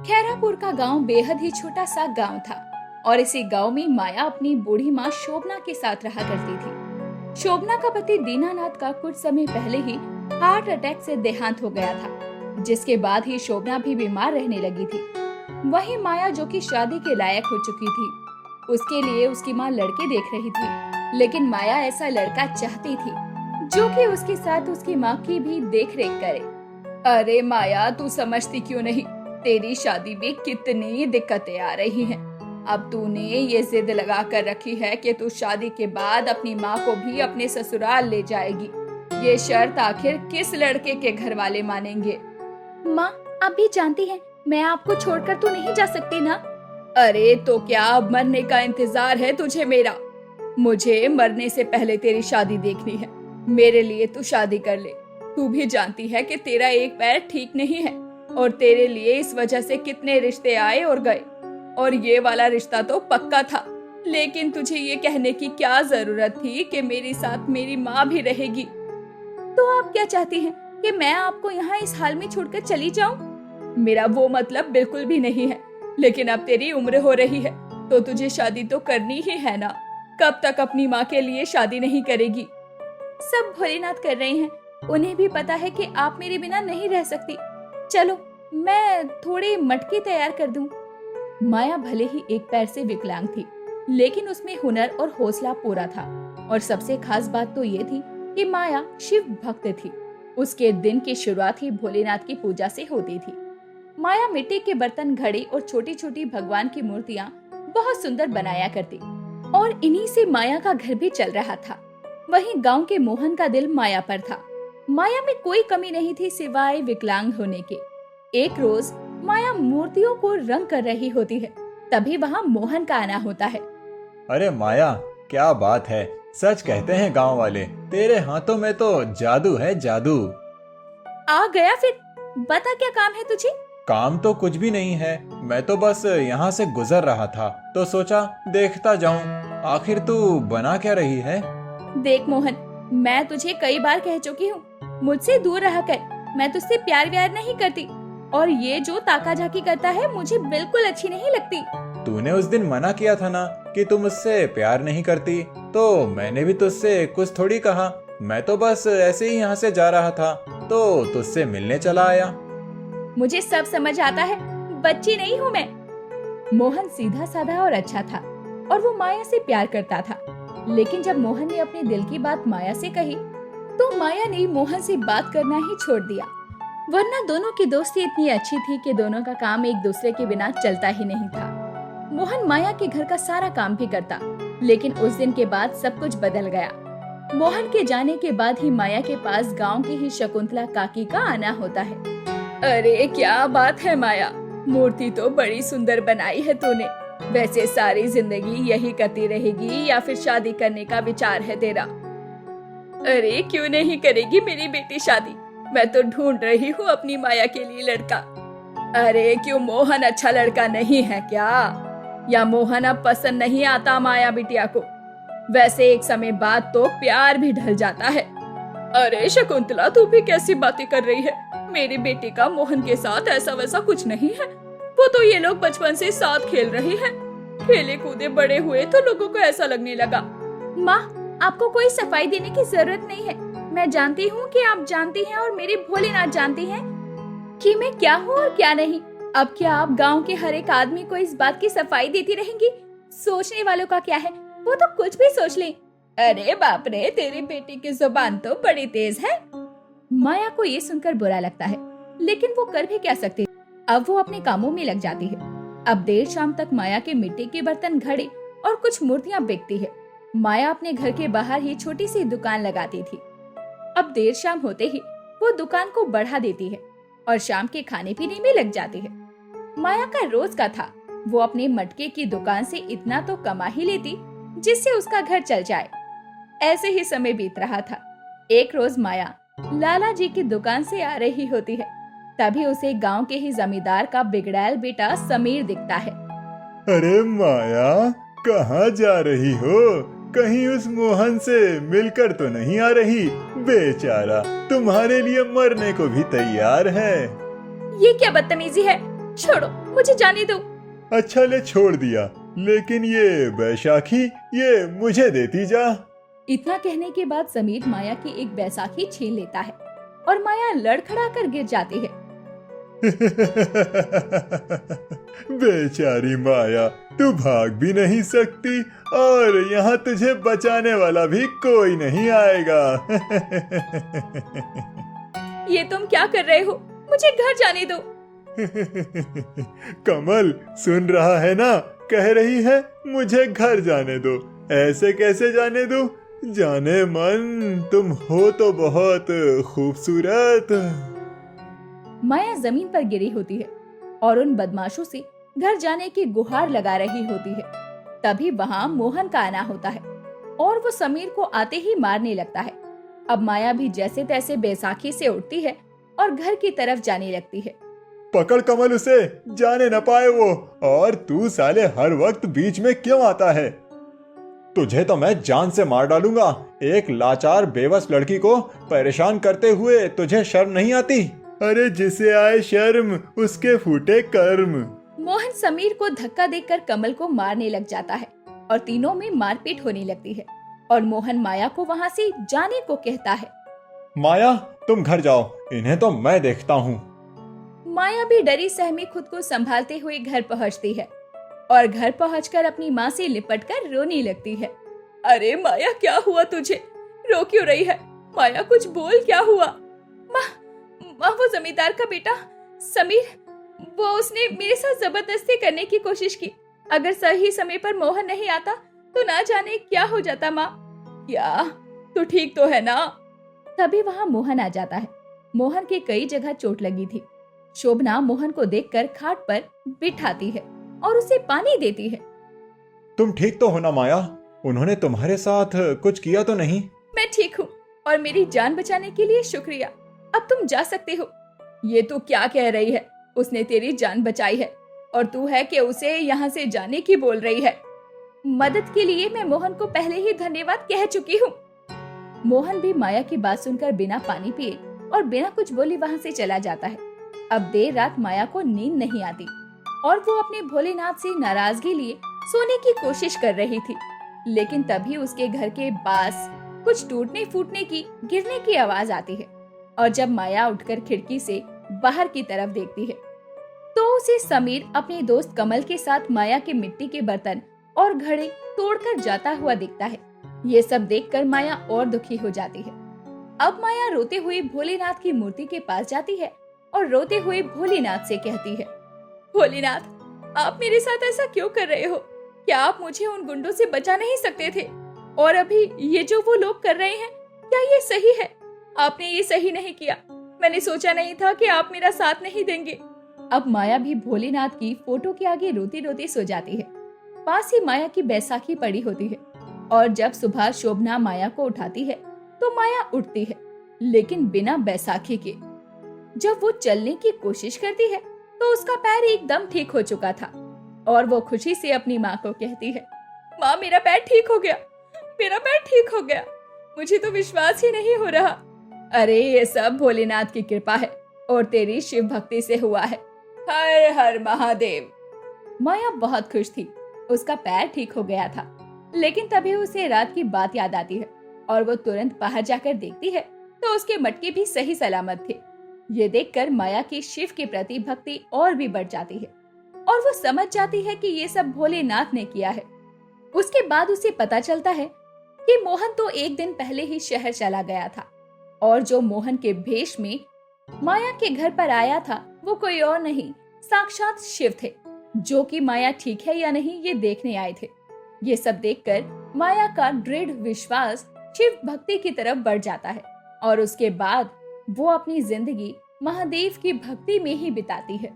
खैरापुर का गांव बेहद ही छोटा सा गांव था और इसी गांव में माया अपनी बूढ़ी माँ शोभना के साथ रहा करती थी। शोभना का पति दीनानाथ का कुछ समय पहले ही हार्ट अटैक से देहांत हो गया था, जिसके बाद ही शोभना भी बीमार रहने लगी थी। वहीं माया, जो कि शादी के लायक हो चुकी थी, उसके लिए उसकी माँ लड़के देख रही थी, लेकिन माया ऐसा लड़का चाहती थी जो कि उसके साथ उसकी माँ की भी देख रेख करे। अरे माया, तू समझती क्यों नहीं? तेरी शादी में कितनी दिक्कतें आ रही हैं। अब तूने ये जिद लगा कर रखी है कि तू शादी के बाद अपनी माँ को भी अपने ससुराल ले जाएगी। ये शर्त आखिर किस लड़के के घर वाले मानेंगे? माँ, आप भी जानती हैं, मैं आपको छोड़कर तो नहीं जा सकती ना। अरे तो क्या अब मरने का इंतजार है तुझे मेरा? मुझे मरने से पहले तेरी शादी देखनी है। मेरे लिए तू शादी कर ले। तू भी जानती है कि तेरा एक पैर ठीक नहीं है और तेरे लिए इस वजह से कितने रिश्ते आए और गए, और ये वाला रिश्ता तो पक्का था। लेकिन तुझे ये कहने की क्या जरूरत थी कि मेरे साथ मेरी माँ भी रहेगी? तो आप क्या चाहती हैं कि मैं आपको यहाँ इस हाल में छोड़कर चली जाऊं? मेरा वो मतलब बिल्कुल भी नहीं है, लेकिन अब तेरी उम्र हो रही है तो तुझे शादी तो करनी ही है ना। कब तक अपनी माँ के लिए शादी नहीं करेगी? सब भोलेनाथ कर रहे हैं, उन्हें भी पता है कि आप मेरे बिना नहीं रह सकती। चलो, मैं थोड़े मटके तैयार कर दूं। माया भले ही एक पैर से विकलांग थी, लेकिन उसमें हुनर और हौसला पूरा था। और सबसे खास बात तो ये थी कि माया शिव भक्त थी। उसके दिन की शुरुआत ही भोलेनाथ की पूजा से होती थी। माया मिट्टी के बर्तन, घड़े और छोटी छोटी भगवान की मूर्तियाँ बहुत सुंदर बनाया करती, और इन्हीं से माया का घर भी चल रहा था। वहीं गांव के मोहन का दिल माया पर था। माया में कोई कमी नहीं थी सिवाय विकलांग होने के। एक रोज माया मूर्तियों को रंग कर रही होती है, तभी वहाँ मोहन का आना होता है। अरे माया, क्या बात है! सच कहते हैं गांव वाले, तेरे हाथों में तो जादू है, जादू। आ गया फिर? बता, क्या काम है तुझे? काम तो कुछ भी नहीं है, मैं तो बस यहाँ से गुजर रहा था तो सोचा देखता जाऊं। आखिर तू बना क्या रही है? देख मोहन, मैं तुझे कई बार कह चुकी हूँ, मुझसे दूर रहा कर। मैं तुझसे प्यार व्यार नहीं करती, और ये जो ताका झाकी करता है मुझे बिल्कुल अच्छी नहीं लगती। तूने उस दिन मना किया था ना कि तू मुझसे प्यार नहीं करती, तो मैंने भी तुझसे कुछ थोड़ी कहा। मैं तो बस ऐसे ही यहाँ से जा रहा था तो तुझसे मिलने चला आया। मुझे सब समझ आता है, बच्ची नहीं हूँ मैं। मोहन सीधा साधा और अच्छा था, और वो माया से प्यार करता था। लेकिन जब मोहन ने अपने दिल की बात माया से कही, तो माया ने मोहन से बात करना ही छोड़ दिया। वरना दोनों की दोस्ती इतनी अच्छी थी कि दोनों का काम एक दूसरे के बिना चलता ही नहीं था। मोहन माया के घर का सारा काम भी करता, लेकिन उस दिन के बाद सब कुछ बदल गया। मोहन के जाने के बाद ही माया के पास गांव की ही शकुंतला काकी का आना होता है। अरे क्या बात है माया, मूर्ति तो बड़ी सुंदर बनाई है तूने। वैसे सारी जिंदगी यही करती रहेगी या फिर शादी करने का विचार है तेरा? अरे क्यों नहीं करेगी मेरी बेटी शादी? मैं तो ढूंढ रही हूँ अपनी माया के लिए लड़का। अरे क्यों, मोहन अच्छा लड़का नहीं है क्या? या मोहन अब पसंद नहीं आता माया बिटिया को? वैसे एक समय बाद तो प्यार भी ढल जाता है। अरे शकुंतला, तू भी कैसी बातें कर रही है? मेरी बेटी का मोहन के साथ ऐसा वैसा कुछ नहीं है। वो तो ये लोग बचपन से साथ खेल रहे हैं। खेले कूदे बड़े हुए तो लोगों को ऐसा लगने लगा। माँ, आपको कोई सफाई देने की जरूरत नहीं है। मैं जानती हूँ कि आप जानती हैं और मेरी भोलेनाथ जानती हैं कि मैं क्या हूँ और क्या नहीं। अब क्या आप गांव के हर एक आदमी को इस बात की सफाई देती रहेंगी? सोचने वालों का क्या है, वो तो कुछ भी सोच ले। अरे बाप रे, तेरी बेटी की जुबान तो बड़ी तेज है। माया को ये सुनकर बुरा लगता है, लेकिन वो कर भी क्या सकती। अब वो अपने कामों में लग जाती है। अब देर शाम तक माया के मिट्टी के बर्तन, घड़े और कुछ मूर्तियाँ बिकती है। माया अपने घर के बाहर ही छोटी सी दुकान लगाती थी। अब देर शाम होते ही वो दुकान को बढ़ा देती है और शाम के खाने पीने में लग जाती है। माया का रोज का था, वो अपने मटके की दुकान से इतना तो कमा ही लेती जिससे उसका घर चल जाए। ऐसे ही समय बीत रहा था। एक रोज माया लाला जी की दुकान से आ रही होती है, तभी उसे गांव के ही जमींदार का बिगड़ैल बेटा समीर दिखता है। अरे माया, कहाँ जा रही हो? कहीं उस मोहन से मिलकर तो नहीं आ रही? बेचारा तुम्हारे लिए मरने को भी तैयार है। ये क्या बदतमीजी है? छोड़ो, मुझे जाने दो। अच्छा ले, छोड़ दिया, लेकिन ये बैसाखी ये मुझे देती जा। इतना कहने के बाद समीर माया की एक बैसाखी छीन लेता है और माया लड़खड़ा कर गिर जाती है। बेचारी माया, तू भाग भी नहीं सकती और यहाँ तुझे बचाने वाला भी कोई नहीं आएगा। ये तुम क्या कर रहे हो? मुझे घर जाने दो। कमल, सुन रहा है ना? कह रही है मुझे घर जाने दो। ऐसे कैसे जाने दो? जाने मन, तुम हो तो बहुत खूबसूरत। माया जमीन पर गिरी होती है और उन बदमाशों से घर जाने की गुहार लगा रही होती है। तभी वहाँ मोहन का आना होता है और वो समीर को आते ही मारने लगता है। अब माया भी जैसे तैसे बैसाखी से उठती है और घर की तरफ जाने लगती है। पकड़ कमल उसे, जाने न पाए वो। और तू साले हर वक्त बीच में क्यों आता है? तुझे तो मैं जान से मार डालूंगा। एक लाचार बेबस लड़की को परेशान करते हुए तुझे शर्म नहीं आती? अरे जिसे आए शर्म उसके फूटे कर्म। मोहन समीर को धक्का देकर कमल को मारने लग जाता है और तीनों में मारपीट होने लगती है और मोहन माया को वहाँ से जाने को कहता है। माया, तुम घर जाओ, इन्हें तो मैं देखता हूँ। माया भी डरी सहमी खुद को संभालते हुए घर पहुँचती है और घर पहुंचकर अपनी माँ से लिपटकर रोने लगती है। अरे माया, क्या हुआ तुझे? रो क्यों रही है? माया कुछ बोल, क्या हुआ? माँ, वो जमींदार का बेटा समीर, वो उसने मेरे साथ जबरदस्ती करने की कोशिश की। अगर सही समय पर मोहन नहीं आता तो ना जाने क्या हो जाता। माँ, क्या तू ठीक तो है ना? तभी वहाँ मोहन आ जाता है। मोहन के कई जगह चोट लगी थी। शोभना मोहन को देखकर खाट पर बिठाती है और उसे पानी देती है। तुम ठीक तो हो ना माया? उन्होंने तुम्हारे साथ कुछ किया तो नहीं? मैं ठीक हूँ और मेरी जान बचाने के लिए शुक्रिया। अब तुम जा सकते हो। ये तू क्या कह रही है? उसने तेरी जान बचाई है और तू है कि उसे यहाँ से जाने की बोल रही है। मदद के लिए मैं मोहन को पहले ही धन्यवाद कह चुकी हूँ। मोहन भी माया की बात सुनकर बिना पानी पिए और बिना कुछ बोले वहाँ से चला जाता है। अब देर रात माया को नींद नहीं आती और वो अपने भोलेनाथ से नाराजगी लिए सोने की कोशिश कर रही थी, लेकिन तभी उसके घर के पास कुछ टूटने फूटने की, गिरने की आवाज आती है और जब माया उठकर खिड़की से बाहर की तरफ देखती है तो उसे समीर अपने दोस्त कमल के साथ माया के मिट्टी के बर्तन और घड़े तोड़कर जाता हुआ दिखता है। ये सब देखकर माया और दुखी हो जाती है। अब माया रोते हुए भोलेनाथ की मूर्ति के पास जाती है और रोते हुए भोलेनाथ से कहती है, भोलेनाथ, आप मेरे साथ ऐसा क्यों कर रहे हो? क्या आप मुझे उन गुंडों से बचा नहीं सकते थे? और अभी ये जो वो लोग कर रहे हैं, क्या ये सही है? आपने ये सही नहीं किया। मैंने सोचा नहीं था कि आप मेरा साथ नहीं देंगे। अब माया भी भोलेनाथ की फोटो के आगे रोती रोती सो जाती है। पास ही माया की बैसाखी पड़ी होती है और जब सुबह शोभना माया को उठाती है तो माया उठती है, लेकिन बिना बैसाखी के। जब वो चलने की कोशिश करती है तो उसका पैर एकदम ठीक हो चुका था और वो खुशी से अपनी माँ को कहती है, माँ, मेरा पैर ठीक हो गया, मेरा पैर ठीक हो गया। मुझे तो विश्वास ही नहीं हो रहा। अरे ये सब भोलेनाथ की कृपा है और तेरी शिव भक्ति से हुआ है। हर हर महादेव। माया बहुत खुश थी, उसका पैर ठीक हो गया था, लेकिन तभी उसे रात की बात याद आती है और वो तुरंत बाहर जाकर देखती है तो उसके मटके भी सही सलामत थे। ये देखकर माया की शिव के प्रति भक्ति और भी बढ़ जाती है और वो समझ जाती है कि ये सब भोलेनाथ ने किया है। उसके बाद उसे पता चलता है कि मोहन तो एक दिन पहले ही शहर चला गया था और जो मोहन के भेष में माया के घर पर आया था वो कोई और नहीं, साक्षात शिव थे, जो कि माया ठीक है या नहीं ये देखने आए थे। ये सब देखकर माया का दृढ़ विश्वास शिव भक्ति की तरफ बढ़ जाता है और उसके बाद वो अपनी जिंदगी महादेव की भक्ति में ही बिताती है।